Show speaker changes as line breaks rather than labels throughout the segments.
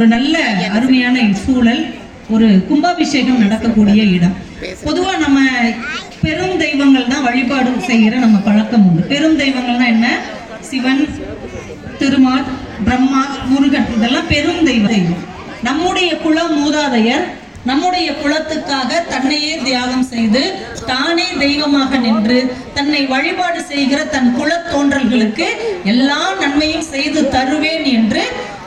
ஒரு நல்ல அருமையான சூழல், ஒரு கும்பாபிஷேகம் நடக்கக்கூடிய இடம். பொதுவா நம்ம பெரும் தெய்வங்கள் தான் வழிபாடு செய்கிற நம்ம பழக்கம் உண்டு. பெரும் தெய்வங்கள்னா என்ன? சிவன், திருமால், பிரம்மா, முருகன், இதெல்லாம் பெரும் தெய்வம். நம்முடைய குல மூதாதையர் நம்முடைய குலத்துக்காக தன்னையே தியாகம் செய்து தானே தெய்வமாக நின்று தன்னை வழிபாடு செய்கிற தன் குல தோன்றல்களுக்கு எல்லா நன்மையும் செய்து தருவேன் என்று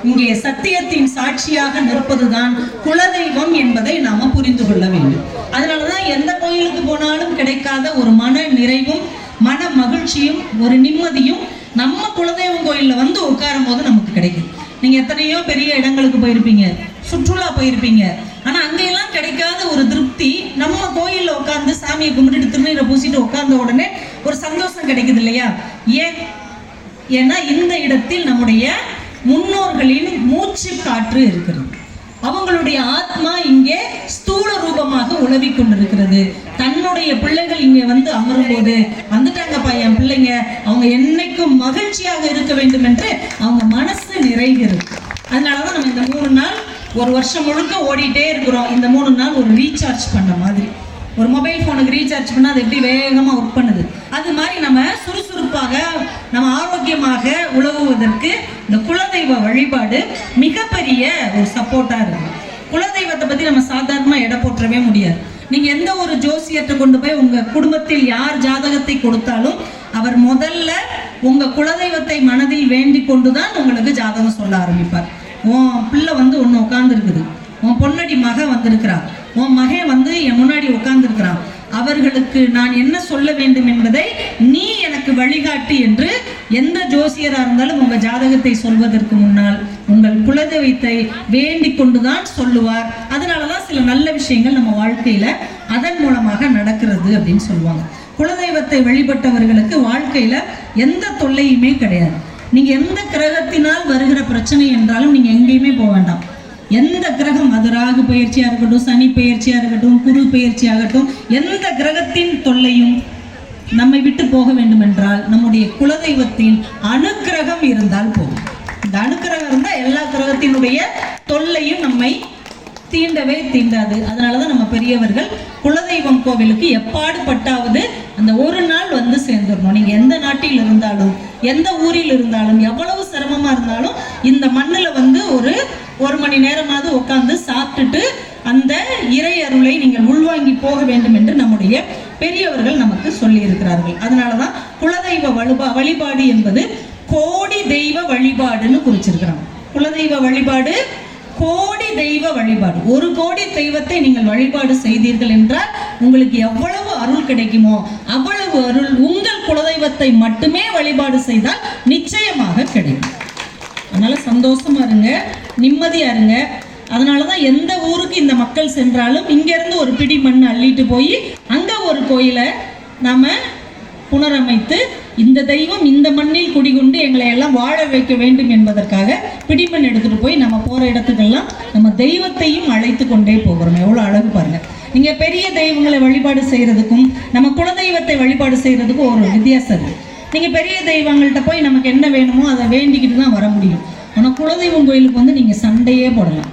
இங்கே சத்தியத்தின் சாட்சியாக நிற்பதுதான் குலதெய்வம் என்பதை நாம புரிந்து கொள்ள வேண்டும். அதனாலதான் எந்த கோயிலுக்கு போனாலும் கிடைக்காத ஒரு மன நிறைவும் மன மகிழ்ச்சியும் ஒரு நிம்மதியும் நம்ம குலதெய்வம் கோயில்ல வந்து உட்காரும் போது நமக்கு கிடைக்கும். நீங்க எத்தனையோ பெரிய இடங்களுக்கு போயிருப்பீங்க, சுற்றுலா போயிருப்பீங்க, ஆனா அங்கெல்லாம் கிடைக்காத ஒரு திருப்தி நம்ம கோயில்ல உட்கார்ந்து சாமியை கும்பிட்டு திருநீரை பூசிட்டு உட்கார்ந்த உடனே ஒரு சந்தோஷம் கிடைக்குது இல்லையா? ஏன்னா இந்த இடத்தில் நம்முடைய முன்னோர்களின் மூச்சு காற்று இருக்கிறது. அவங்களுடைய ஆத்மா இங்கே ஸ்தூல ரூபமாக உலவி கொண்டிருக்கிறது. தன்னுடைய பிள்ளைகள் இங்கே வந்து அமரும் போது வந்துட்டாங்கப்பா என் பிள்ளைங்க, அவங்க என்னைக்கும் மகிழ்ச்சியாக இருக்க வேண்டும் என்று அவங்க மனசு நிறைகிறது. அதனாலதான் நம்ம இந்த 3 நாள் ஒரு வருஷம் முழுக்க ஓடிட்டே இருக்கிறோம். இந்த 3 நாள் ஒரு ரீசார்ஜ் பண்ண மாதிரி. ஒரு மொபைல் போனுக்கு ரீசார்ஜ் பண்ணா அது எப்படி வேகமா ஒர்க் பண்ணுது, அது மாதிரி நம்ம சுறுசுறுப்பாக நம்ம ஆரோக்கியமாக உழவுவதற்கு இந்த குலதெய்வ வழிபாடு மிகப்பெரிய ஒரு சப்போர்ட்டா இருக்கு. குலதெய்வத்தை பத்தி நம்ம சாதாரணமா எடை போற்றவே முடியாது. நீங்க எந்த ஒரு ஜோசியத்தை கொண்டு போய் உங்க குடும்பத்தில் யார் ஜாதகத்தை கொடுத்தாலும் அவர் முதல்ல உங்க குலதெய்வத்தை மனதில் வேண்டி கொண்டுதான் உங்களுக்கு ஜாதகம் சொல்ல ஆரம்பிப்பார். உன் பிள்ளை வந்து ஒன்று உட்கார்ந்து இருக்குது, உன் பொன்னடி மகன் வந்திருக்கிறார், உன் மகன் வந்து என் முன்னாடி உட்கார்ந்து இருக்கிறான், அவர்களுக்கு நான் என்ன சொல்ல வேண்டும் என்பதை நீ எனக்கு வழிகாட்டு என்று எந்த ஜோசியரா இருந்தாலும் உங்க ஜாதகத்தை சொல்வதற்கு முன்னால் உங்கள் குலதெய்வத்தை வேண்டி கொண்டுதான் சொல்லுவார். அதனாலதான் சில நல்ல விஷயங்கள் நம்ம வாழ்க்கையில அதன் மூலமாக நடக்கிறது அப்படின்னு சொல்லுவாங்க. குலதெய்வத்தை வழிபட்டவர்களுக்கு வாழ்க்கையில எந்த தொல்லையுமே கிடையாது. நீங்க எந்த கிரகத்தினால் வருகிற பிரச்சனை என்றாலும் நீங்க எங்கேயுமே போக வேண்டாம். எந்த கிரகம், அது ராகு பெயர்ச்சியா இருக்கட்டும், சனி பெயர்ச்சியா இருக்கட்டும், குரு பெயர்ச்சி ஆகட்டும், எந்த கிரகத்தின் தொல்லையும் நம்மை விட்டு போக வேண்டும் என்றால் நம்முடைய குலதெய்வத்தின் அனுக்கிரகம் இருந்தால் போகும். இந்த அனுக்கிரகம் இருந்தால் எல்லா கிரகத்தினுடைய தொல்லையும் நம்மை தீண்டவே தீண்டாது. அதனாலதான் நம்ம பெரியவர்கள் குலதெய்வம் கோவிலுக்கு எப்பாடுபட்டாவது அந்த ஒரு நாள் வந்து சேர்ந்துடணும். நீங்க எந்த நாட்டில் இருந்தாலும் எந்த ஊரில் இருந்தாலும் எவ்வளவு சிரமமா இருந்தாலும் இந்த மண்ணுல வந்து ஒரு மணி நேரமாவது உட்கார்ந்து சாப்பிட்டுட்டு அந்த இறை அருளை நீங்கள் உள்வாங்கி போக வேண்டும் என்று நம்முடைய பெரியவர்கள் நமக்கு சொல்லி இருக்கிறார்கள். அதனாலதான் குலதெய்வ வழிபாடு என்பது கோடி தெய்வ வழிபாடுன்னு குறிச்சிருக்கிறாங்க. குலதெய்வ வழிபாடு கோடி தெய்வ வழிபாடு. 1 கோடி தெய்வத்தை நீங்கள் வழிபாடு செய்தீர்கள் என்றால் உங்களுக்கு எவ்வளவு அருள் கிடைக்குமோ அவ்வளவு அருள் உங்கள் குலதெய்வத்தை மட்டுமே வழிபாடு செய்தால் நிச்சயமாக கிடைக்கும். அதனால சந்தோஷமா இருங்க, நிம்மதியா இருங்க. அதனாலதான் எந்த ஊருக்கு இந்த மக்கள் சென்றாலும் இங்க இருந்து ஒரு பிடி மண் அள்ளிட்டு போய் அங்க ஒரு கோயிலை நாம புனரமைத்து இந்த தெய்வம் இந்த மண்ணில் குடிகொண்டு எங்களை எல்லாம் வாழ வைக்க வேண்டும் என்பதற்காக பிடிமண் எடுத்துட்டு போய் நம்ம போற இடத்துக்கெல்லாம் நம்ம தெய்வத்தையும் அழைத்து கொண்டே போகிறோம். எவ்வளவு அழகு பாருங்க. நீங்க பெரிய தெய்வங்களை வழிபாடு செய்யறதுக்கும் நம்ம குலதெய்வத்தை வழிபாடு செய்யறதுக்கும் ஒரு வித்தியாசம் இருக்கு. நீங்க பெரிய தெய்வங்கள்ட்ட போய் நமக்கு என்ன வேணுமோ அதை வேண்டிக்கிட்டு தான் வர முடியும். ஆனா குலதெய்வம் கோயிலுக்கு வந்து நீங்க சண்டையே போடலாம்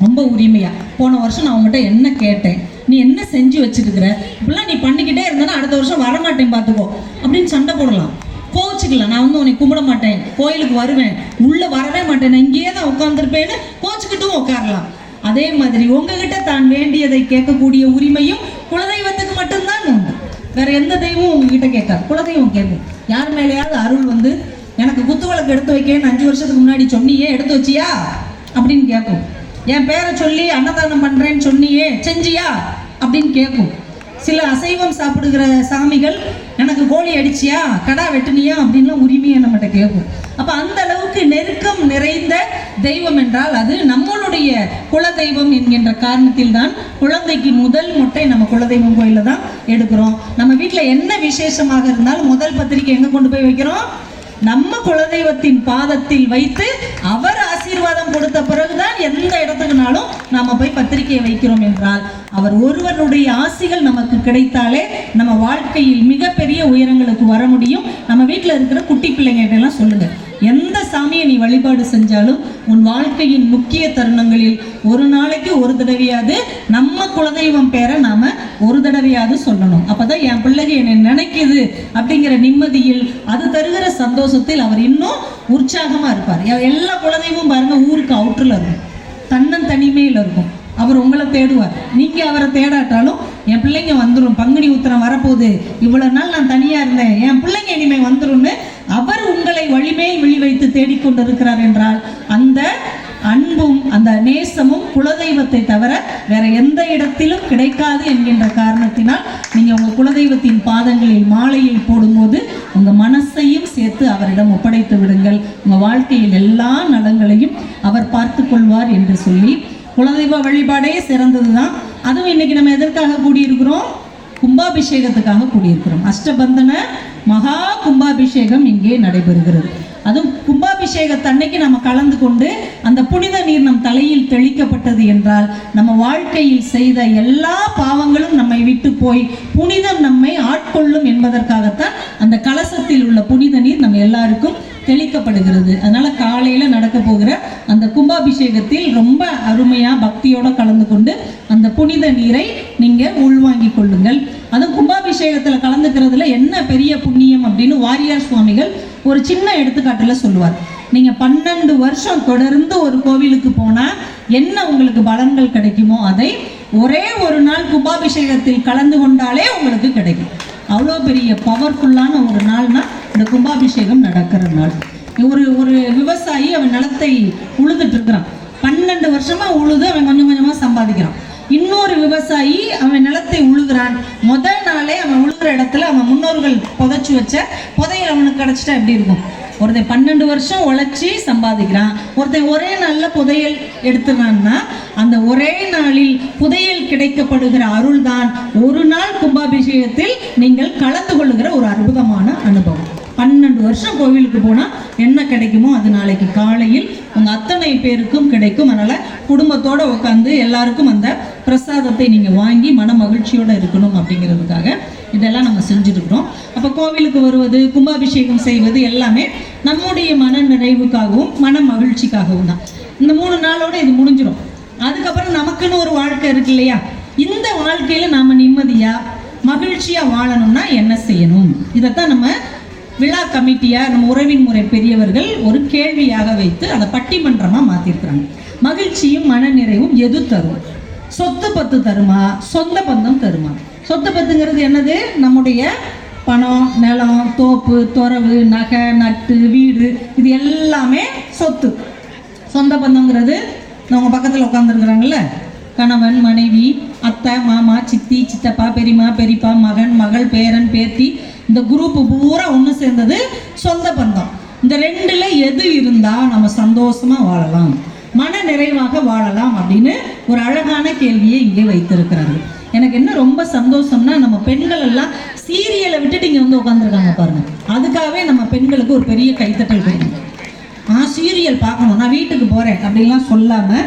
ரொம்ப உரிமையா. போன வருஷம் நான் உங்ககிட்ட என்ன கேட்டேன், நீ என்ன செஞ்சு வச்சிருக்கிற, இப்படிலாம் நீ பண்ணிக்கிட்டே இருந்தாலும் அடுத்த வருஷம் வரமாட்டேன் பார்த்துக்கோ அப்படின்னு சண்டை போடலாம், கோச்சிக்கலாம். நான் வந்து உன்னை கும்பிட மாட்டேன், கோயிலுக்கு வருவேன், உள்ள வரவே மாட்டேன், நான் இங்கேயே தான் உட்காந்துருப்பேன்னு கோச்சிக்கிட்டும் உட்காரலாம். அதே மாதிரி உங்ககிட்ட தான் வேண்டியதை கேட்கக்கூடிய உரிமையும் குலதெய்வத்துக்கு மட்டும்தான் உண்டு. வேற எந்த தெய்வமும் உங்ககிட்ட கேட்காது, குலதெய்வம் கேட்கும். யார் மேலேயாவது அருள் வந்து எனக்கு குத்துவிளக்கு எடுத்து வைக்கன்னு 5 வருஷத்துக்கு முன்னாடி சொன்னியே, எடுத்து வச்சியா அப்படின்னு கேட்கும். என் பேரை சொல்லி அன்னதானம் பண்றேன்னு சொன்னியே, செஞ்சியா அப்படின்னு கேட்கும். சில அசைவம் சாப்பிடுகிற சாமிகள் எனக்கு கோழி அடிச்சியா, கடா வெட்டுனியா அப்படின்லாம் உரிமையை நம்மகிட்ட கேட்கும். அப்ப அந்த அளவுக்கு நெருக்கம் நிறைந்த தெய்வம் என்றால் அது நம்மளுடைய குலதெய்வம் என்கின்ற காரணத்தில் தான் குழந்தைக்கு முதல் மொட்டை நம்ம குலதெய்வம் கோயில தான் எடுக்கிறோம். நம்ம வீட்டுல என்ன விசேஷமாக இருந்தாலும் முதல் பத்திரிக்கை எங்க கொண்டு போய் வைக்கிறோம்? நம்ம குலதெய்வத்தின் பாதத்தில் வைத்து அவர் ஆசீர்வாதம் கொடுத்த பிறகுதான் எந்த இடத்துக்குனாலும் நாம போய் பத்திரிகையை வைக்கிறோம் என்றால் அவர் ஒருவருடைய ஆசிகள் நமக்கு கிடைத்தாலே நம்ம வாழ்க்கையில் மிகப்பெரிய உயரங்களுக்கு வர முடியும். நம்ம வீட்டில் இருக்கிற குட்டி பிள்ளைங்க எல்லாம் சொல்லுங்க, எந்த சாமியை நீ வழிபாடு செஞ்சாலும் உன் வாழ்க்கையின் முக்கிய தருணங்களில் ஒரு நாளைக்கு ஒரு தடவையாவது நம்ம குலதெய்வம் பேரை நாம ஒரு தடவையாவது சொல்லணும். அப்பதான் என் பிள்ளைங்க என்னை நினைக்குது அப்படிங்கிற நிம்மதியில், அது தருகிற சந்தோஷத்தில் அவர் இன்னும் உற்சாகமா இருப்பார். எல்லா குலதெய்வமும் பாருங்க ஊருக்கு அவுட்டர்ல இருக்கும், தன்னன் தனிமையில் இருக்கும். அவர் உங்களை தேடுவார், நீங்க அவரை தேடாட்டாலும் என் பிள்ளைங்க வந்துடும், பங்குனி உத்திரம் வரப்போகுது, இவ்வளவு நாள் நான் தனியா இருந்தேன், என் பிள்ளைங்க இனிமே வந்துரும்னு அவர் உங்களை வழிமேல் விழி வைத்து தேடிக்கொண்டிருக்கிறார் என்றால் அந்த அன்பும் அந்த நேசமும் குலதெய்வத்தை தவிர வேற எந்த இடத்திலும் கிடைக்காது என்கின்ற காரணத்தினால் நீங்க உங்க குலதெய்வத்தின் பாதங்களில் மாலையை போடும்போது உங்க மனசையும் சேர்த்து அவரிடம் ஒப்படைத்து விடுங்கள். உங்க வாழ்க்கையில் எல்லா நலங்களையும் அவர் பார்த்து கொள்வார் என்று சொல்லி, குலதெய்வ வழிபாடே சிறந்ததுதான். அதுவும் இன்னைக்கு நம்ம எதற்காக கூடியிருக்கிறோம்? கும்பாபிஷேகத்துக்காக கூடியிருக்கிறோம். அஷ்டபந்தன மகா கும்பாபிஷேகம் இங்கே நடைபெறுகிறது. அதுவும் கும்பாபிஷேகத்தன்னைக்கு நம்ம கலந்து கொண்டு அந்த புனித நீர் நம் தலையில் தெளிக்கப்பட்டது என்றால் நம்ம வாழ்க்கையில் செய்த எல்லா பாவங்களும் நம்மை விட்டு போய் புனிதம் நம்மை ஆட்கொள்ளும் என்பதற்காகத்தான் அந்த கலசத்தில் உள்ள புனித நீர் நம்ம எல்லாருக்கும் தெளிக்கப்படுகிறது. அதனால காலையில நடக்க போகிற அந்த கும்பாபிஷேகத்தில் ரொம்ப அருமையா பக்தியோட கலந்து கொண்டு அந்த புனித நீரை நீங்க உள்வாங்கி கொள்ளுங்கள். அதுவும் கும்பாபிஷேகத்துல கலந்துக்கிறதுல என்ன பெரிய புண்ணியம் அப்படின்னு வாரியார் சுவாமிகள் ஒரு சின்ன எடுத்துக்காட்டுல சொல்லுவார். நீங்க 12 வருஷம் தொடர்ந்து ஒரு கோவிலுக்கு போனா என்ன உங்களுக்கு பலன்கள் கிடைக்குமோ அதை ஒரே ஒரு நாள் கும்பாபிஷேகத்தில் கலந்து கொண்டாலே உங்களுக்கு கிடைக்கும். அவ்வளோ பெரிய பவர்ஃபுல்லான ஒரு நாள்னா இந்த கும்பாபிஷேகம் நடக்கிற நாள். ஒரு விவசாயி அவன் நிலத்தை உழுதுட்டு இருக்கிறான், 12 வருஷமா உழுது அவன் கொஞ்சம் கொஞ்சமா சம்பாதிக்கிறான். இன்னொரு விவசாயி அவன் நிலத்தை உழுகிறான், முதல் நாளே அவன் உழுகிற இடத்துல அவன் முன்னோர்கள் புதைச்சி வச்ச புதையல் அவனுக்கு கிடைச்சிட்டா எப்படி இருக்கும்? ஒருத்தன் 12 வருஷம் உழைச்சி சம்பாதிக்கிறான், ஒருத்தன் ஒரே நாள்ல புதையல் எடுத்துறான்னா அந்த ஒரே நாளில் புதையல் கிடைக்கப்படுகிற அருள் தான் ஒரு நாள் கும்பாபிஷேகத்தில் நீங்கள் கலந்து கொள்ளுகிற ஒரு அற்புதமான அனுபவம். 12 வருஷம் கோவிலுக்கு போனா என்ன கிடைக்குமோ அது நாளைக்கு காலையில் உங்க அத்தனை பேருக்கும் கிடைக்கும். அதனால குடும்பத்தோட உட்காந்து எல்லாருக்கும் அந்த பிரசாதத்தை நீங்க வாங்கி மன மகிழ்ச்சியோட இருக்கணும் அப்படிங்கிறதுக்காக இதெல்லாம் நம்ம செஞ்சுருக்கிறோம். அப்போ கோவிலுக்கு வருவது, கும்பாபிஷேகம் செய்வது எல்லாமே நம்முடைய மன நிறைவுக்காகவும் மன மகிழ்ச்சிக்காகவும் தான். இந்த 3 நாளோட இது முடிஞ்சிடும். அதுக்கப்புறம் நமக்குன்னு ஒரு வாழ்க்கை இருக்கு இல்லையா? இந்த வாழ்க்கையில நாம நிம்மதியா மகிழ்ச்சியா வாழணும்னா என்ன செய்யணும்? இதைத்தான் நம்ம விழா கமிட்டியா நம்ம உறவின் முறை பெரியவர்கள் ஒரு கேள்வியாக வைத்து அதை பட்டிமன்றமா மாத்திருக்கிறாங்க. மகிழ்ச்சியும் மன நிறைவும் எது தரும்? சொத்து பத்து தருமா, சொந்த பந்தம் தருமா? சொத்து பத்துங்கிறது என்னது? நம்முடைய பணம், நிலம், தோப்பு, துறவு, நகை, நட்டு, வீடு, இது எல்லாமே சொத்து. சொந்த பந்தங்கிறது நம்ம பக்கத்தில் உட்காந்துருக்குறாங்கல்ல, கணவன், மனைவி, அத்தை, மாமா, சித்தி, சித்தப்பா, பெரியம்மா, பெரியப்பா, மகன், மகள், பேரன், பேத்தி, இந்த குரூப்பு பூரா ஒன்று சேர்ந்தது சொந்த பந்தம். இந்த ரெண்டுல எது இருந்தா நம்ம சந்தோஷமா வாழலாம், மன நிறைவாக வாழலாம் அப்படின்னு ஒரு அழகான கேள்வியை இங்கே வைத்திருக்கிறாங்க. எனக்கு என்ன ரொம்ப சந்தோஷம்னா நம்ம பெண்கள் எல்லாம் சீரியலை விட்டுட்டு இங்கே வந்து உட்காந்துருக்காங்க பாருங்க. அதுக்காகவே நம்ம பெண்களுக்கு ஒரு பெரிய கைத்தட்டல் கொடுக்கணும். சீரியல் பார்க்கணும், நான் வீட்டுக்கு போறேன் அப்படின்லாம் சொல்லாம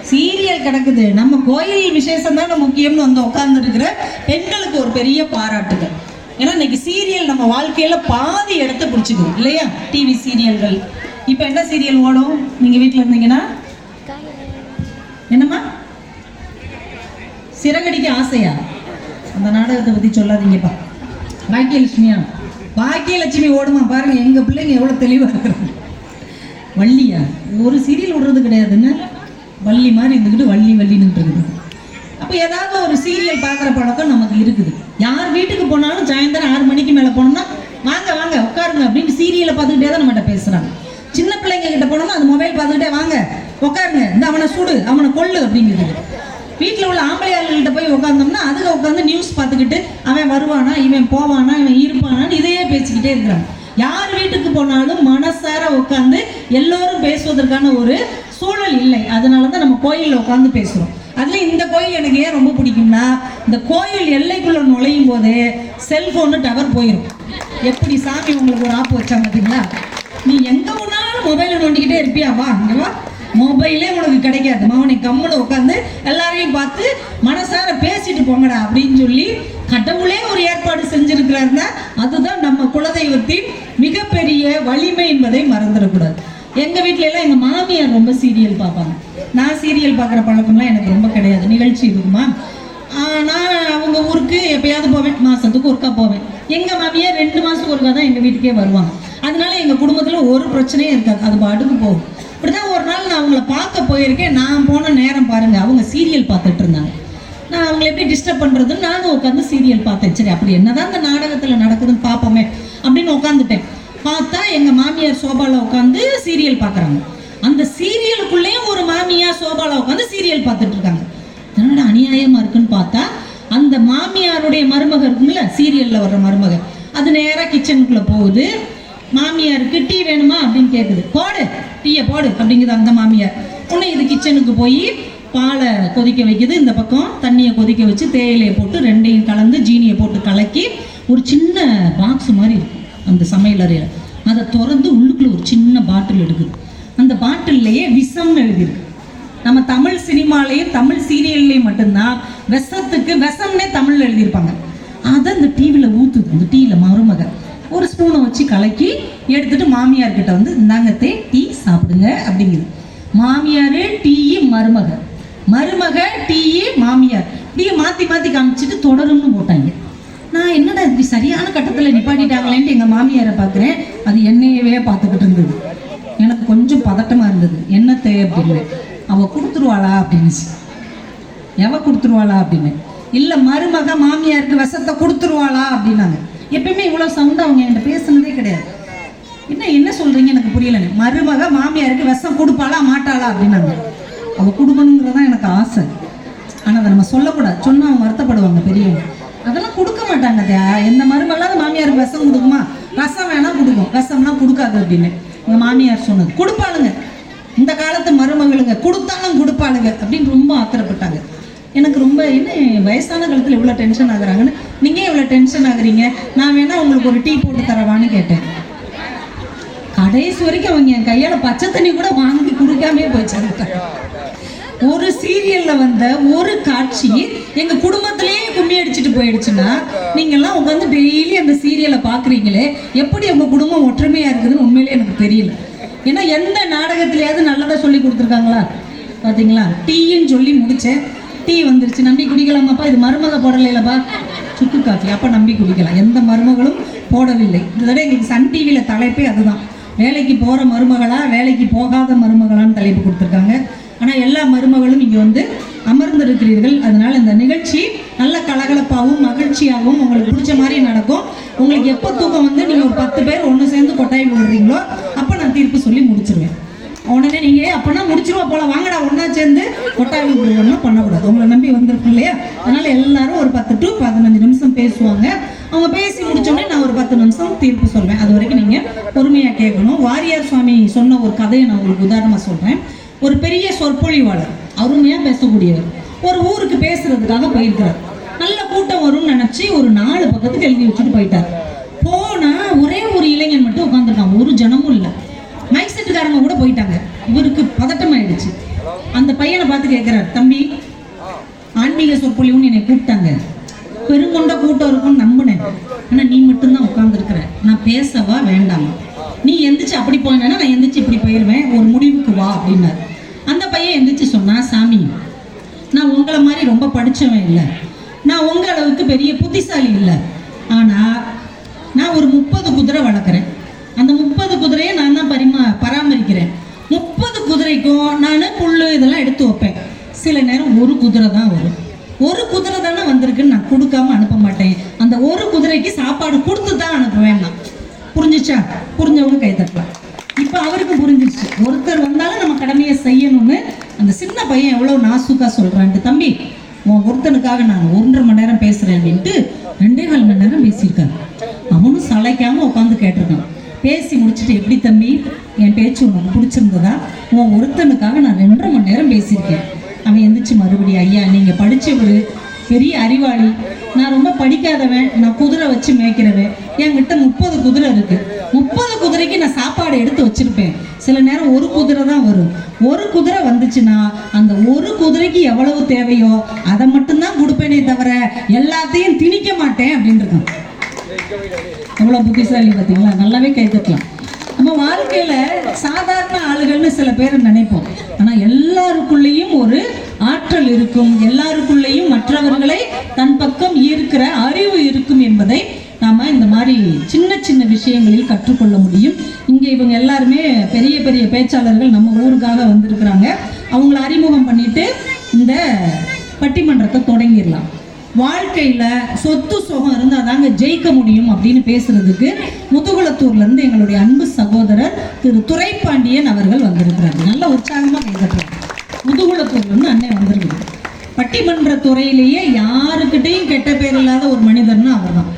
சீரியல் கிடக்குது, நம்ம கோயில் விசேஷம் தான் முக்கியம்னு வந்து உட்காந்துருக்கிற பெண்களுக்கு ஒரு பெரிய பாராட்டுகள். ஏன்னா இன்னைக்கு சீரியல் நம்ம வாழ்க்கையில பாதி இடத்த பிடிச்சிக்கும் இல்லையா? டிவி சீரியல்கள். இப்போ என்ன சீரியல் ஓடும்? நீங்க வீட்டில் இருந்தீங்கன்னா என்னம்மா? சிறகடிக்க ஆசையா? அந்த நாடகத்தை பத்தி சொல்லாதீங்கப்பா. பாக்கியலட்சுமியா? பாக்கியலட்சுமி ஓடுமா பாருங்க, எங்க பிள்ளைங்க எவ்வளவு தெளிவா இருக்கிறாங்க. வள்ளியா? ஒரு சீரியல் விடுறது கிடையாதுன்னு வள்ளி மாதிரி இருந்துக்கிட்டு வள்ளி வள்ளின்னு இருக்குது. அப்போ ஏதாவது ஒரு சீரியல் பார்க்குற பழக்கம் நமக்கு இருக்குது. யார் வீட்டுக்கு போனாலும் சாயந்தரம் 6 மணிக்கு மேலே போனோம்னா வாங்க வாங்க உட்காருங்க அப்படின்னு சீரியலை பார்த்துக்கிட்டே தான் நம்மகிட்ட பேசுகிறாங்க. சின்ன பிள்ளைங்க கிட்ட போனோம்னா அது மொபைல் பார்த்துக்கிட்டே வாங்க உட்காருங்க, இந்த அவனை சுடு, அவனை கொள்ளு அப்படிங்கிறது. வீட்டில் உள்ள ஆம்பளையாளர்கள்ட்ட போய் உட்காந்தோம்னா அதுக்கு உட்காந்து நியூஸ் பார்த்துக்கிட்டு அவன் வருவானா, இவன் போவானா, இவன் இருப்பானான்னு இதையே பேசிக்கிட்டே இருக்கிறாங்க. யார் வீட்டுக்கு போனாலும் மனசார உட்காந்து எல்லோரும் பேசுவதற்கான ஒரு சூழல் இல்லை. அதனால தான் நம்ம கோயிலில் உட்காந்து பேசுகிறோம். அதுல இந்த கோயில் எனக்கு ஏன் ரொம்ப பிடிக்கும்னா, இந்த கோயில் எல்லைக்குள்ள நுழையும் போது செல்போனு டவர் போயிடும். எப்படி சாமி உங்களுக்கு ஒரு ஆப்பு வச்சா பார்த்தீங்களா? நீ எங்க போனாலும் மொபைலை நோண்டிக்கிட்டே இருப்பியா, வா இங்க வா
மொபைலே உனக்கு கிடைக்காது, மகனை கம்முன்னு உட்காந்து எல்லாரையும் பார்த்து மனசார பேசிட்டு போங்கடா அப்படின்னு சொல்லி கடவுளே ஒரு ஏற்பாடு செஞ்சிருக்கிறாருன்னா அதுதான் நம்ம குலதெய்வத்தின் மிகப்பெரிய வலிமை என்பதை மறந்துடக்கூடாது. எங்க வீட்டுல எல்லாம் எங்க மாமியார் ரொம்ப சீரியல் பார்ப்பாங்க. நான் சீரியல் பார்க்குற பழக்கம்லாம் எனக்கு ரொம்ப கிடையாது. நிகழ்ச்சி இருக்குமா, நான் அவங்க ஊருக்கு எப்பயாவது போவேன், மாசத்துக்கு ஒருக்கா போவேன். எங்க மாமியார் 2 மாசத்துக்கு ஒருக்கா தான் எங்க வீட்டுக்கே வருவாங்க. அதனால எங்க குடும்பத்துல ஒரு பிரச்சனையும் இருக்காது, அது பாட்டுக்கு போகும். இப்படிதான் ஒரு நாள் நான் அவங்கள பார்க்க போயிருக்கேன். நான் போன நேரம் பாருங்க, அவங்க சீரியல் பார்த்துட்டு இருந்தாங்க. நான் அவங்களை எப்படி டிஸ்டர்ப் பண்றதுன்னு நானும் உட்காந்து சீரியல் பார்த்தேன். சரி, அப்படி என்னதான் இந்த நாடகத்துல நடக்குதுன்னு பார்ப்போமே அப்படின்னு உட்காந்துட்டேன். பார்த்தா எங்க மாமியார் சோபால உட்காந்து சீரியல் பார்க்குறாங்க. அந்த சீரியலுக்குள்ளேயும் ஒரு மாமியார் சோபால உட்காந்து சீரியல் பார்த்துட்டு இருக்காங்க. என்னோட அநியாயமா இருக்குன்னு பார்த்தா அந்த மாமியாருடைய மருமக இருக்குங்கள, சீரியல்ல வர்ற மருமக, அது நேராக கிச்சனுக்குள்ள போகுது. மாமியாருக்கு டீ வேணுமா அப்படின்னு கேட்குது. போடு, டீயை போடு அப்படிங்குது அந்த மாமியார். உடனே இது கிச்சனுக்கு போய் பாலை கொதிக்க வைக்குது. இந்த பக்கம் தண்ணியை கொதிக்க வச்சு தேயிலையை போட்டு ரெண்டையும் கலந்து ஜீனியை போட்டு கலக்கி ஒரு சின்ன பாக்ஸ் மாதிரி இருக்கும் அந்த சமையல் அறையில். அதை திறந்து உள்ளுக்குள்ள ஒரு சின்ன பாட்டில் எடுக்குது. அந்த பாட்டில்லையே விஷம்னு எழுதியிருக்கு. நம்ம தமிழ் சினிமாலையும் தமிழ் சீரியல்லையும் மட்டும்தான் விஷத்துக்கு விஷம்னே தமிழ்ல எழுதியிருப்பாங்க. அதை இந்த டிவியில் ஊற்றுது. இந்த டீயில் மருமக ஒரு ஸ்பூனை வச்சு கலக்கி எடுத்துட்டு மாமியார் கிட்ட வந்து இந்தாங்கத்தே டீ சாப்பிடுங்க அப்படிங்குது. மாமியார் டீ, மருமக, மருமக டீ, மாமியார், டீயை மாற்றி மாற்றி காமிச்சிட்டு தொடரும்னு போட்டாங்க. நான் என்னடா இப்படி சரியான கட்டத்தில் நிப்பாட்டிட்டாங்களேன்ட்டு எங்கள் மாமியாரை பார்க்குறேன். அது என்னையவே பார்த்துக்கிட்டு இருந்தது. எனக்கு கொஞ்சம் பதட்டமாக இருந்தது. என்னத்தை அப்படின்னு, அவள் கொடுத்துருவாளா அப்படின்னு. எவ கொடுத்துருவாளா அப்படின்னு. இல்லை, மருமக மாமியாருக்கு விஷத்தை கொடுத்துருவாளா அப்படின்னாங்க. எப்பயுமே இவ்வளோ சவுண்டாக அவங்க என்கிட்ட பேசுனதே கிடையாது. என்ன சொல்கிறீங்க எனக்கு புரியலன்னு. மருமக மாமியாருக்கு விஷம் கொடுப்பாளா மாட்டாளா அப்படின்னாங்க. அவள் கொடுக்கணுங்கிறதான் எனக்கு ஆசை. ஆனால் அதை நம்ம சொல்லக்கூடாது, சொன்னால் அவங்க வருத்தப்படுவாங்க பெரியவங்க. அதெல்லாம் கொடுக்க மாட்டாங்க. எந்த மருமகளாவது மாமியாருக்கு விஷம் கொடுக்குமா? ரசம் வேணா கொடுக்கும், விஷம்லாம் கொடுக்காது அப்படின்னு எங்கள் மாமியார் சொன்னது. கொடுப்பாளுங்க, இந்த காலத்து மருமகளுங்க கொடுத்தாலும் கொடுப்பாளுங்க அப்படின்னு ரொம்ப ஆத்திரப்பட்டாங்க. எனக்கு ரொம்ப என்ன வயசான காலத்தில் இவ்வளோ டென்ஷன் ஆகுறாங்கன்னு. நீங்கள் இவ்வளோ டென்ஷன் ஆகுறீங்க, நான் வேணா உங்களுக்கு ஒரு டீ போட்டு தரவான்னு கேட்டேன். கடைசி வரைக்கும் அவங்க என் கையால் பச்சை தண்ணி கூட வாங்கி குடிக்காமே போயிச்சாங்க. ஒரு சீரியல்ல வந்த ஒரு காட்சி எங்க குடும்பத்திலேயே கும்மி அடிச்சுட்டு போயிடுச்சுன்னா நீங்கெல்லாம் உட்காந்து டெய்லி அந்த சீரியலை பாக்குறீங்களே, எப்படி உங்க குடும்பம் ஒற்றுமையா இருக்குதுன்னு உண்மையிலே எனக்கு தெரியல. ஏன்னா எந்த நாடகத்திலேயாவது நல்லதா சொல்லி கொடுத்துருக்காங்களா? பாத்தீங்களா, டீன்னு சொல்லி முடிச்சேன், டீ வந்துருச்சு, நம்பி குடிக்கலாமாப்பா, இது மருமக போடலைலப்பா, சுக்கு காஃபி, அப்ப நம்பி குடிக்கலாம். எந்த மருமகளும் போடவில்லை. இந்த தடவை எங்களுக்கு சன் டிவியில தலைப்பே அதுதான், வேலைக்கு போற மருமகளா வேலைக்கு போகாத மருமகளான்னு தலைப்பு கொடுத்துருக்காங்க. ஆனால் எல்லா மருமகளும் இங்கே வந்து அமர்ந்திருக்கிறீர்கள். அதனால இந்த நிகழ்ச்சி நல்ல கலகலப்பாகவும் மகிழ்ச்சியாகவும் உங்களுக்கு பிடிச்ச மாதிரி நடக்கும். உங்களுக்கு எப்போ தூக்கம் வந்து நீங்கள் ஒரு 10 பேர் ஒன்று சேர்ந்து கொட்டாய் விடுறீங்களோ அப்போ நான் தீர்ப்பு சொல்லி முடிச்சிருவேன். உடனே நீங்கள் அப்போனா முடிச்சிருவா போல, வாங்கடா ஒன்றா சேர்ந்து கொட்டாய் விடுறோம்னா பண்ணக்கூடாது. உங்களை நம்பி வந்திருக்கும் இல்லையா? அதனால எல்லாரும் ஒரு 10 to 15 நிமிஷம் பேசுவாங்க. அவங்க பேசி முடிச்சோடனே நான் ஒரு 10 நிமிஷம் தீர்ப்பு சொல்வேன். அது வரைக்கும் நீங்கள் பொறுமையாக கேட்கணும். வாரியார் சுவாமி சொன்ன ஒரு கதையை நான் உங்களுக்கு உதாரணமாக சொல்கிறேன். ஒரு பெரிய சொற்பொழிவாளர், அருமையாக பேசக்கூடியவர், ஒரு ஊருக்கு பேசுறதுக்காக போயிருக்கிறார். நல்ல கூட்டம் வரும்னு நினச்சி ஒரு 4 பக்கத்துக்கு எழுதி வச்சுட்டு போயிட்டார். போனால் ஒரே ஒரு இளைஞன் மட்டும் உட்காந்துருக்கான், ஒரு ஜனமும் இல்லை. மைக் செட்டுக்காரங்க கூட போயிட்டாங்க. இவருக்கு பதட்டமாயிடுச்சு. அந்த பையனை பார்த்து கேட்குறாரு, தம்பி ஆன்மீக சொற்பொழிவுன்னு என்னை கூப்பிட்டாங்க, பெருங்கொண்ட கூட்டம் இருக்கும்னு நம்பினேன், ஆனால் நீ மட்டும்தான் உட்காந்துருக்குற, நான் பேசவா வேண்டாமா? நீ எந்திரிச்சு அப்படி போனா நான் எந்திரிச்சு இப்படி போயிடுவேன், ஒரு முடிவுக்கு வா அப்படின்னாரு. அந்த பையன் எந்திரிச்சு சொன்னா, சாமி நான் உங்களை மாதிரி ரொம்ப படித்தவன் இல்லை, நான் உங்கள் அளவுக்கு பெரிய புத்திசாலி இல்லை, ஆனால் நான் ஒரு 30 குதிரை வளர்க்குறேன், அந்த 30 குதிரையை நான் தான் பராமரிக்கிறேன். 30 குதிரைக்கும் நான் புல் இதெல்லாம் எடுத்து வைப்பேன். சில நேரம் ஒரு குதிரை தான் வரும், ஒரு குதிரை தானே வந்திருக்குன்னு நான் கொடுக்காம அனுப்ப மாட்டேன், அந்த ஒரு குதிரைக்கு சாப்பாடு கொடுத்து தான் அனுப்புவேன். நான் புரிஞ்சிச்சா? புரிஞ்சவங்க கை தட்டலாம். இப்போ அவருக்கு புரிஞ்சிச்சு, ஒருத்தர் வந்தாலும் நம்ம கடமையை செய்யணும்னு. அந்த சின்ன பையன் எவ்வளோ நாசுக்கா சொல்கிறான்ட்டு, தம்பி உன் ஒருத்தனுக்காக நான் 1.5 மணி நேரம் பேசுகிறேன் அப்படின்ட்டு 2.25 மணி நேரம் பேசியிருக்காரு. அவனும் சளைக்காமல் உட்காந்து கேட்டிருக்கான். பேசி முடிச்சுட்டு, எப்படி தம்பி என் பேச்சு உனக்கு பிடிச்சிருந்ததா? உன் ஒருத்தனுக்காக நான் 2.5 மணி நேரம் பேசியிருக்கேன். அவன் எந்திரிச்சு மறுபடியும், ஐயா நீங்கள் படித்தவர், பெரிய அறிவாளி, நான் ரொம்ப படிக்காதவன், நான் குதிரை வச்சு மேய்க்கிறவன், என்கிட்ட 30 குதிரை இருக்கு, 30 குதிரைக்கு நான் சாப்பாடு எடுத்து வச்சிருப்பேன். சில நேரம் ஒரு குதிரை தான் வரும். ஒரு குதிரை வந்துச்சுன்னா அந்த ஒரு குதிரைக்கு எவ்வளவு தேவையோ அதை மட்டும்தான் கொடுப்பேனே தவிர எல்லாத்தையும் திணிக்க மாட்டேன் அப்படின்னு இருக்கான். எவ்வளோ புத்திசாலி பார்த்தீங்களா? நல்லாவே கை தட்டலாம். நம்ம வாழ்க்கையில சாதாரண ஆளுகள்னு சில பேர் நினைப்போம், ஆனா எல்லாருக்குள்ளேயும் ஒரு ஆற்றல் இருக்கும், எல்லாருக்குள்ளேயும் மற்றவர்களை தன் பக்கம் ஈர்க்கிற அறிவு இருக்கும் என்பதை நாம இந்த மாதிரி சின்ன சின்ன விஷயங்களில் கற்றுக்கொள்ள முடியும். இங்கே இவங்க எல்லாருமே பெரிய பெரிய பேச்சாளர்கள் நம்ம ஊருக்காக வந்திருக்கிறாங்க. அவங்கள அறிமுகம் பண்ணிட்டு இந்த பட்டிமன்றத்தை தொடங்கிடலாம். வாழ்க்கையில சொத்து சுகம் இருந்தால் தாங்க ஜெயிக்க முடியும் அப்படின்னு பேசுறதுக்கு முதுகுளத்தூர்ல இருந்து எங்களுடைய அன்பு சகோதரர் திரு துரைப்பாண்டியன் அவர்கள் வந்திருக்கிறார். நல்ல உற்சாகமா கேட்கறாங்க. முதுகுளத்தூர்ல இருந்து அண்ணன் வந்திருக்குது. பட்டிமன்ற துறையிலேயே யாருக்கிட்டையும் கெட்ட பேர் இல்லாத ஒரு மனிதர்னா அவர் தான்.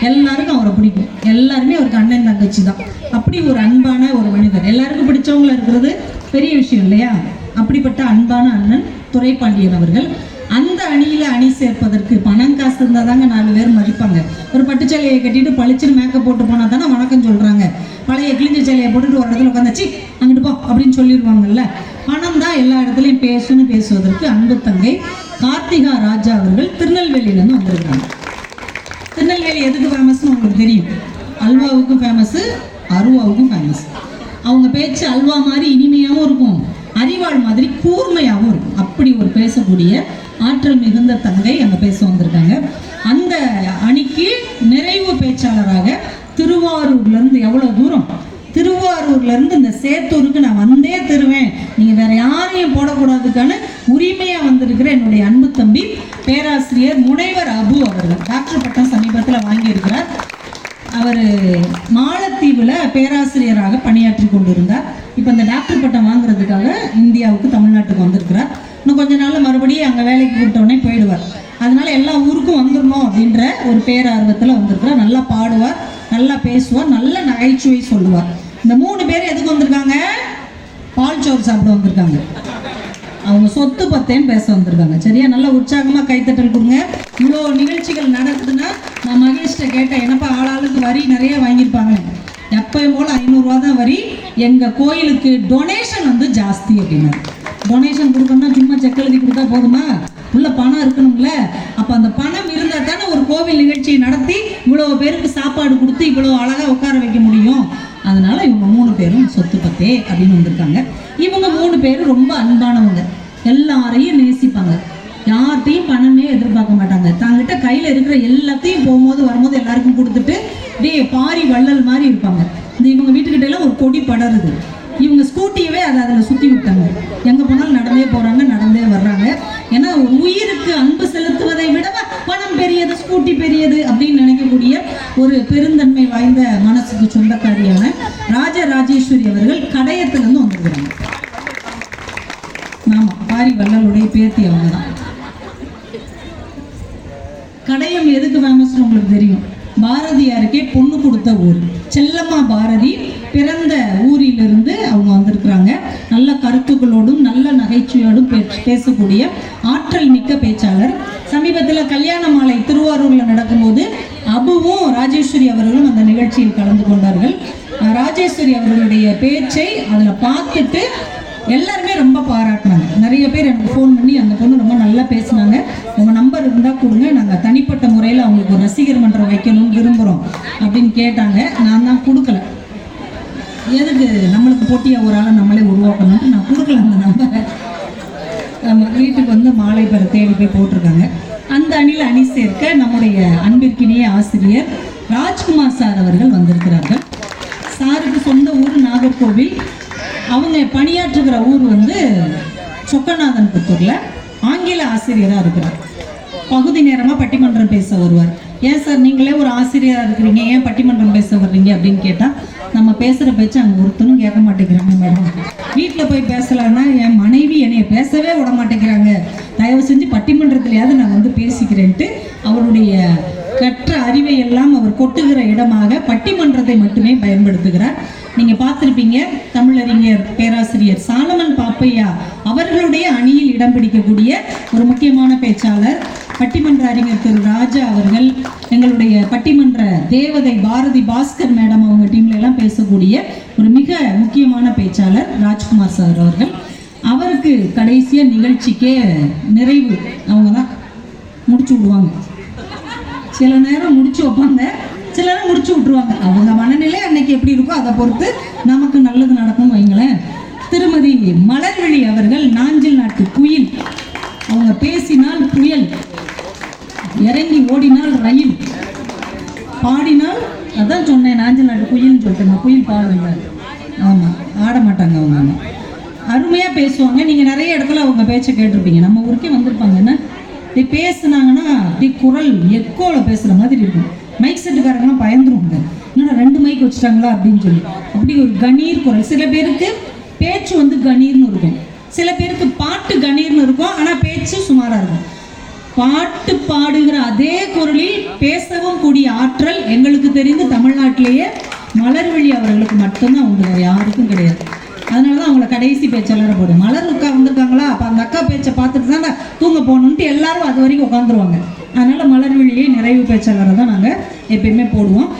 எல்லாருக்கும் அவரை பிடிக்கும், எல்லாருமே அவருக்கு அண்ணன் தங்கச்சி தான். அப்படி ஒரு அன்பான ஒரு மனிதர், எல்லாருக்கும் பிடிச்சவங்கள இருக்கிறது பெரிய விஷயம் இல்லையா? அப்படிப்பட்ட அன்பான அண்ணன் துரைப்பாண்டியன் அவர்கள். அந்த அணியில அணி சேர்ப்பதற்கு பணம் காசு இருந்தால் தாங்க 4 பேர் மதிப்பாங்க. ஒரு பட்டுச்சேலையை கட்டிட்டு பளிச்சுன்னு மேக்கப் போட்டு போனால் தானே வணக்கம் சொல்கிறாங்க. பழைய கிழிஞ்ச சேலையை போட்டுட்டு ஒரு இடத்துல உட்காந்துச்சு அங்கிட்டு போ அப்படின்னு சொல்லிடுவாங்கல்ல. பணம் தான் எல்லா இடத்துலையும் பேசுவதற்கு அன்பு தங்கை கார்த்திகா ராஜா அவர்கள் திருநெல்வேலியிலேருந்து வந்திருக்காங்க. திருநெல்வேலி எதுக்கு ஃபேமஸ்னு உங்களுக்கு தெரியும்? அல்வாவுக்கும் ஃபேமஸ்ஸு, அருவாவுக்கும் ஃபேமஸ். அவங்க பேச்சு அல்வா மாதிரி இனிமையாகவும் இருக்கும், அறிவாள் மாதிரி கூர்மையாகவும் இருக்கும். அப்படி ஒரு பேசக்கூடிய ஆற்றல் மிகுந்த தங்கை அங்கே பேச வந்திருக்காங்க. அந்த அணிக்கு நிறைவு பேச்சாளராக திருவாரூர்லேருந்து, எவ்வளோ தூரம், திருவாரூர்லேருந்து இந்த சேத்தூருக்கு நான் வந்தே தருவேன், நீங்கள் வேற யாரையும் போடக்கூடாதுக்கான உரிமையாக வந்திருக்கிற என்னுடைய அன்பு தம்பி பேராசிரியர் முனைவர் அபு அவர்கள். டாக்டர் பட்டம் சமீபத்தில் வாங்கியிருக்கிறார். அவர் மாலத்தீவில் பேராசிரியராக பணியாற்றி கொண்டிருந்தார். இப்போ இந்த டாக்டர் பட்டம் வாங்குறதுக்காக இந்தியாவுக்கு, தமிழ்நாட்டுக்கு வந்திருக்கிறார். இன்னும் கொஞ்ச நாள் மறுபடியும் அங்கே வேலைக்கு கூப்பிட்டோடனே போயிடுவார். அதனால எல்லா ஊருக்கும் வந்துடணும் அப்படின்ற ஒரு பேரார்வத்தில் வந்திருக்கிறார். நல்லா பாடுவார், நல்லா பேசுவார், நல்ல நகைச்சுவை சொல்லுவார். இந்த 3 பேர் எதுக்கு வந்திருக்காங்க? பால் சோறு சாப்பிட வந்திருக்காங்க. அவங்க சொத்து பத்தேன்னு பேச வந்திருக்காங்க. சரியா? நல்லா உற்சாகமாக கைத்தட்டல் கொடுங்க. இவ்வளோ நிகழ்ச்சிகள் நடக்குதுன்னா நான் மகேஷ்ட கேட்டேன், என்னப்பா ஆளாளுக்கு வரி நிறைய வாங்கியிருப்பாங்க. எப்பயும் போல் 500 ரூபா தான் வரி, எங்கள் கோயிலுக்கு டொனேஷன் வந்து ஜாஸ்தி அப்படின்னா. டொனேஷன் கொடுக்கணும்னா சும்மா செக் எழுதி கொடுத்தா போதுமா? உள்ள பணம் இருக்கணும்ல. அப்போ அந்த பணம் இருந்தால் தானே ஒரு கோவில் நிகழ்ச்சியை நடத்தி இவ்வளோ பேருக்கு சாப்பாடு கொடுத்து இவ்வளோ அழகாக உட்கார வைக்க முடியும். அதனால இவங்க 3 பேரும் சொத்து பத்தே அப்படின்னு வந்திருக்காங்க. இவங்க 3 பேரும் ரொம்ப அன்பானவங்க, எல்லாரையும் நேசிப்பாங்க, யார்கிட்டையும் பணமே எதிர்பார்க்க மாட்டாங்க. தாங்கிட்ட கையில் இருக்கிற எல்லாத்தையும் போகும்போது வரும்போது எல்லாருக்கும் கொடுத்துட்டு அப்படியே பாரி வள்ளல் மாதிரி இருப்பாங்க. இந்த இவங்க வீட்டுக்கிட்ட எல்லாம் ஒரு கொடி படருது. இவங்க ஸ்கூட்டியவே அதில் சுற்றி விட்டாங்க. எங்கே போனாலும் நடந்தே போகிறாங்க, நடந்தே வர்றாங்க. ஏன்னா ஒரு உயிருக்கு அன்பு செலுத்துவதை விட பணம் பெரியது, ஸ்கூட்டி பெரியது அப்படின்னு நினைக்கக்கூடிய ஒரு பெருந்தன்மை வாய்ந்த மனசுக்கு சொந்தக்காரியான ராஜராஜேஸ்வரி அவர்கள் கடையத்திலிருந்து வந்துருக்குறாங்க. ஆமா, பாரி வள்ளலுடைய பேத்தி அவங்க தான். கடையம் எதுக்கு ஃபேமஸ்னு உங்களுக்கு தெரியும்? பாரதியாருக்கே பொண்ணு கொடுத்த ஊர். செல்லம்மா பாரதி பிறந்த ஊரிலிருந்து அவங்க வந்திருக்கிறாங்க. நல்ல கருத்துக்களோடும் நல்ல நகைச்சுவையோடும் பேசக்கூடிய ஆற்றல் மிக்க பேச்சாளர். சமீபத்தில் கல்யாண மாலை திருவாரூரில் நடக்கும்போது அபுவும் ராஜேஸ்வரி அவர்களும் அந்த நிகழ்ச்சியில் கலந்து கொண்டார்கள். ராஜேஸ்வரி அவர்களுடைய பேச்சை அதில் பார்த்துட்டு எல்லாருமே ரொம்ப பாராட்டினாங்க. நிறைய பேர் எனக்கு ஃபோன் பண்ணி அந்த பொண்ணு ரொம்ப நல்லா பேசினாங்க, உங்கள் நம்பர் இருந்தால் கொடுங்க, நாங்கள் தனிப்பட்ட முறையில் அவங்களுக்கு ஒரு ரசிகர் மன்றம் வைக்கணும்னு விரும்புகிறோம் அப்படின்னு கேட்டாங்க. நான் தான் கொடுக்கல. எதுக்கு நம்மளுக்கு போட்டியாக ஒரு ஆளை நம்மளே உருவாக்கணும்னு நான் கொடுக்கல அந்த நம்பரை. நம்ம வீட்டுக்கு வந்து மாலை பெற தேடி போய் போட்டிருக்காங்க. அந்த அணியில் அணி சேர்க்க நம்முடைய அன்பிற்கினிய ஆசிரியர் ராஜ்குமார் சார் அவர்கள் வந்திருக்கிறார்கள். சாருக்கு சொந்த ஊர் நாகர்கோவில். அவங்க பணியாற்றுகிற ஊர் வந்து சொக்கநாதன் புத்தூரில் ஆங்கில ஆசிரியராக இருக்கிறார். பகுதி நேரமாக பட்டிமன்றம் பேச வருவார். ஏன் சார் நீங்களே ஒரு ஆசிரியராக இருக்கிறீங்க, ஏன் பட்டிமன்றம் பேச வர்றீங்க அப்படின்னு கேட்டால், நம்ம பேசுகிற பேச்சு அங்கே ஒருத்தரும் கேட்க மாட்டேங்கிறாங்க மேடம். வீட்டில் போய் பேசலான்னா என் மனைவி என்னைய பேசவே விட மாட்டேங்கிறாங்க, தயவு செஞ்சு பட்டிமன்றத்திலேயாவது நான் வந்து பேசிக்கிறேன்ட்டு அவருடைய கற்ற அறிவை எல்லாம் அவர் கொட்டுகிற இடமாக பட்டிமன்றத்தை மட்டுமே பயன்படுத்துகிறார். நீங்க பார்த்திருப்பீங்க, தமிழறிஞர் பேராசிரியர் சாலமன் பாப்பையா அவர்களுடைய அணியில் இடம் பிடிக்கக்கூடிய ஒரு முக்கியமான பேச்சாளர் பட்டிமன்ற அறிஞர் திரு ராஜா அவர்கள், எங்களுடைய பட்டிமன்ற தேவதை பாரதி பாஸ்கர் மேடம் அவங்க டீம்ல எல்லாம் பேசக்கூடிய ஒரு மிக முக்கியமான பேச்சாளர் ராஜ்குமார் சார் அவர்கள். அவருக்கு கடைசியா நிகழ்ச்சிக்கே நிறைவு அவங்க தான் முடிச்சு விடுவாங்க. சில நேரம் முடிச்சு வைப்பாங்க, சில நேரம் முடிச்சு விட்டுருவாங்க. அவங்க மனநிலை அன்னைக்கு எப்படி இருக்கோ அதை பொறுத்து நமக்கு நல்லது நடக்கும் வைங்களேன். திருமதி மலர்விழி அவர்கள் நாஞ்சில் நாட்டு குயில், அவங்க பேசினால் புயல், இறங்கி ஓடினால் ரயில், பாடினால் அதான் சொன்னேன் நாஞ்சில் நாட்டு குயில்னு சொல்லிட்டேன். குயில் பாடுவாங்க, ஆமாம் ஆட மாட்டாங்க அவங்க. அருமையாக பேசுவாங்க. நீங்கள் நிறைய இடத்துல அவங்க பேச்சை கேட்டிருப்பீங்க. நம்ம ஊருக்கே வந்திருப்பாங்க. என்ன இப்படி பேசுனாங்கன்னா அப்படி குரல் எக்கோவில் பேசுகிற மாதிரி இருக்கும். மைக் செட்டுக்காரங்களாம் பயந்துருவாங்க, என்னடா 2 மைக் வச்சுட்டாங்களா அப்படின்னு சொல்லி. அப்படி ஒரு கணீர் குரல். சில பேருக்கு பேச்சு வந்து கணீர்னு இருக்கும், சில பேருக்கு பாட்டு கணீர்னு இருக்கும், ஆனால் பேச்சு சுமாராக இருக்கும். பாட்டு பாடுகிற அதே குரலில் பேசவும் கூடிய ஆற்றல் எங்களுக்கு தெரிந்து தமிழ்நாட்டிலேயே மலர்விழி அவர்களுக்கு மட்டும்தான் உண்டு, யாருக்கும் கிடையாது. அதனால தான் அவங்கள கடைசி பேச்சாளராக போடும். மலர் அக்கா வந்திருக்காங்களா, அப்போ அந்த அக்கா பேச்சை பார்த்துட்டு தான் தூங்க போகணுன்ட்டு எல்லாரும் அது வரைக்கும் உட்காந்துருவாங்க. அதனால மலர்விழியை நிறைவு பேச்சாளரை தான் நாங்கள் எப்பயுமே போடுவோம்.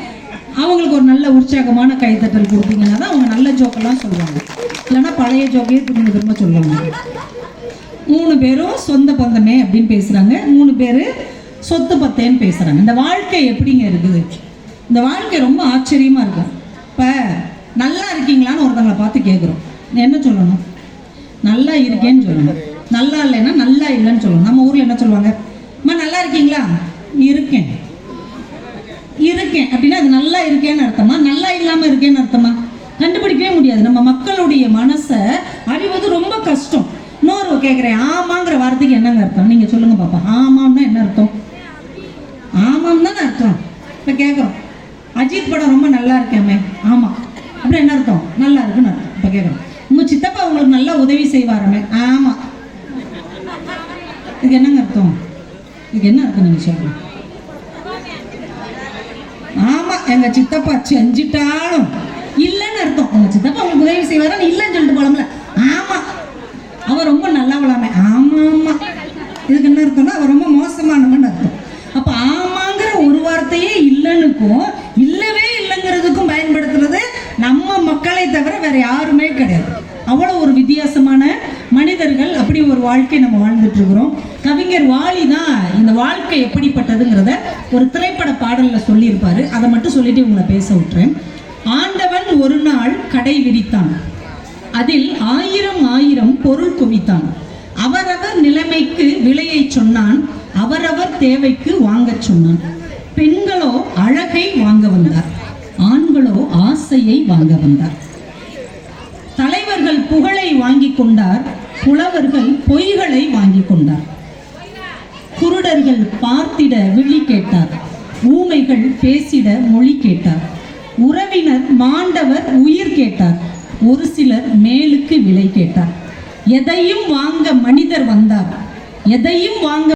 அவங்களுக்கு ஒரு நல்ல உற்சாகமான கைத்தட்டல் கொடுத்தீங்கன்னா தான் அவங்க நல்ல ஜோக்கெல்லாம் சொல்லுவாங்க, இல்லைன்னா பழைய ஜோக்கையே திரும்ப திரும்ப சொல்லுவாங்க. 3 பேரும் சொந்த பந்தமே அப்படின்னு பேசுகிறாங்க, 3 பேர் சொத்து பத்தேன்னு பேசுகிறாங்க. இந்த வாழ்க்கை எப்படிங்க இருக்குது? இந்த வாழ்க்கை ரொம்ப ஆச்சரியமாக இருக்கும். இப்போ நல்லா இருக்கீங்களான்னு ஒருத்தங்களை பார்த்து கேட்குறோம், என்ன சொல்லணும்? நல்லா இருக்கேன்னு சொல்லணும். நல்லா இல்லைன்னா நல்லா இல்லைன்னு சொல்லணும். நம்ம ஊரில் என்ன சொல்லுவாங்க, அம்மா நல்லா இருக்கீங்களா? இருக்கேன். இருக்கேன் அப்படின்னா அது நல்லா இருக்கேன்னு அர்த்தமா, நல்லா இல்லாமல் இருக்கேன்னு அர்த்தமா? கண்டுபிடிக்கவே முடியாது. நம்ம மக்களுடைய மனசை அறிவது ரொம்ப கஷ்டம். இன்னொரு கேட்குறேன், ஆமாங்கிற வார்த்தைக்கு என்னங்க அர்த்தம்? நீங்கள் சொல்லுங்கள் பாப்பா. ஆமாம்னா என்ன அர்த்தம்? ஆமாம் தானே அர்த்தம். இப்போ கேட்குறோம், அஜித் படம் ரொம்ப நல்லா இருக்கேமே, ஆமாம் அப்புறம் என்ன அர்த்தம்? நல்லா இருக்குன்னு அர்த்தம். இப்போ கேட்குறோம், உங்கள் சித்தப்பா உங்களுக்கு நல்லா உதவி செய்வாரமே, ஆமாம், இதுக்கு என்னங்க அர்த்தம்? இதுக்கு என்ன அர்த்தம் நீங்கள் சொல்லுங்க? ஆமாம் எங்கள் சித்தப்பா செஞ்சிட்டாலும் இல்லைன்னு அர்த்தம். உங்கள் சித்தப்பா உங்களுக்கு உதவி செய்வாரான்னு இல்லைன்னு சொல்லிட்டு போலாம்ல. ஆமாம் அவர் ரொம்ப நல்லா விளாமே, ஆமாம் ஆமாம், இதுக்கு என்ன அர்த்தம்னா அவர் ரொம்ப மோசமானவன்னு அர்த்தம். அப்போ ஆமாங்கிற ஒரு வார்த்தையே இல்லைன்னுக்கும் இல்லவே இல்லைங்கிறதுக்கும் பயன்படுத்துறது நம்ம மக்களை தவிர வேற யாருமே கிடையாது. அவ்வளோ ஒரு வித்தியாசமான மனிதர்கள். அப்படி ஒரு வாழ்க்கை நம்ம வாழ்ந்துட்டு இருக்கிறோம். கவிஞர் வாலி தான் இந்த வாழ்க்கை எப்படிப்பட்டதுங்கிறத ஒரு திரைப்பட பாடலில் சொல்லியிருப்பாரு. அதை மட்டும் சொல்லிட்டு உங்களை பேச விட்டுறேன். ஆண்டவன் ஒரு நாள் கடை விரித்தான், அதில் 1000 பொருள் குவித்தான். அவரவர் நிலைமைக்கு விலையை சொன்னான், அவரவர் தேவைக்கு வாங்க சொன்னான். பெண்களோ அழகை வாங்க வந்தார், ஆண்களோ ஆசையை வாங்க வந்தார். தலைவர்கள் புகழை வாங்கி கொண்டார், புலவர்கள் பொய்களை வாங்கி கொண்டார். குருடர்கள் பார்த்திட விழி கேட்டார், ஊமைகள் பேசிட மொழி கேட்டார். உறவினர் மாண்டவர் உயிர் கேட்டார், ஒரு சிலர் மேலுக்கு விலை கேட்டார். எதையும் வாங்க மனிதர் வந்தார், எதையும் வாங்க